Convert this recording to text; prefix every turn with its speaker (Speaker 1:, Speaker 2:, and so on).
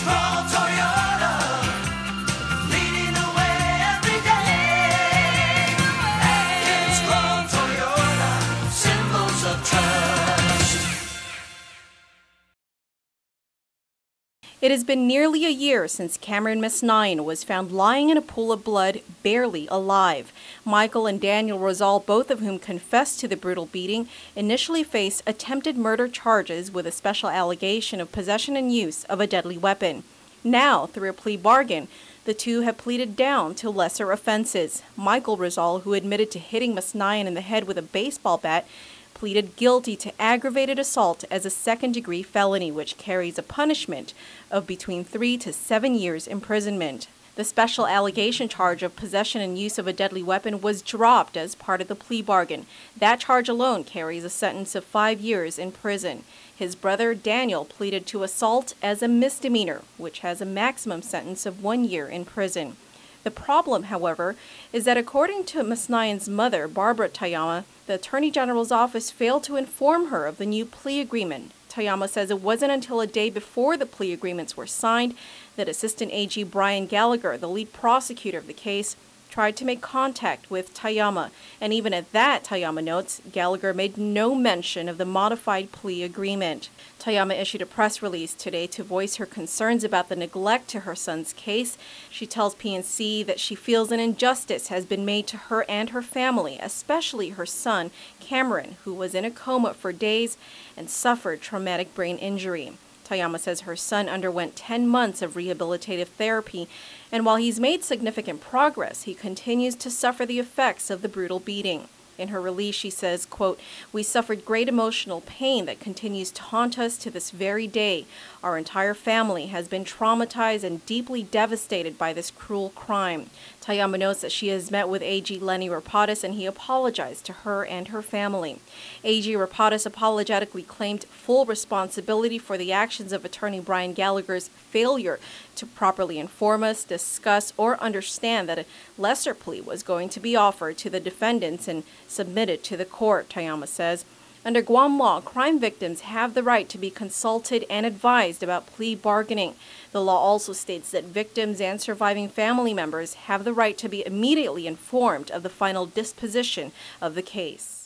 Speaker 1: Scroll Toyota, leading the way every day. Atkins Scroll Toyota, symbols of trust.
Speaker 2: It has been nearly a year since Cameron MASNAYON was found lying in a pool of blood, barely alive. Michael and Daniel Rosal, both of whom confessed to the brutal beating, initially faced attempted murder charges with a special allegation of possession and use of a deadly weapon. Now, through a plea bargain, the two have pleaded down to lesser offenses. Michael Rosal, who admitted to hitting MASNAYON in the head with a baseball bat, pleaded guilty to aggravated assault as a second-degree felony, which carries a punishment of between 3 to 7 years imprisonment. The special allegation charge of possession and use of a deadly weapon was dropped as part of the plea bargain. That charge alone carries a sentence of 5 years in prison. His brother Daniel pleaded to assault as a misdemeanor, which has a maximum sentence of 1 year in prison. The problem, however, is that according to MASNAYON's mother, Barbara Tayama, the Attorney General's office failed to inform her of the new plea agreement. Tayama says it wasn't until a day before the plea agreements were signed that Assistant AG Brian Gallagher, the lead prosecutor of the case, tried to make contact with Tayama. And even at that, Tayama notes, Gallagher made no mention of the modified plea agreement. Tayama issued a press release today to voice her concerns about the neglect to her son's case. She tells PNC that she feels an injustice has been made to her and her family, especially her son, Cameron, who was in a coma for days and suffered traumatic brain injury. Tayama says her son underwent 10 months of rehabilitative therapy, and while he's made significant progress, he continues to suffer the effects of the brutal beating. In her release, she says, quote, "We suffered great emotional pain that continues to haunt us to this very day. Our entire family has been traumatized and deeply devastated by this cruel crime." Tayama notes that she has met with AG Lenny Rapadas and he apologized to her and her family. AG Rapadas apologetically claimed full responsibility for the actions of attorney Brian Gallagher's failure to properly inform us, discuss, or understand that a lesser plea was going to be offered to the defendants and submitted to the court, Tayama says. Under Guam law, crime victims have the right to be consulted and advised about plea bargaining. The law also states that victims and surviving family members have the right to be immediately informed of the final disposition of the case.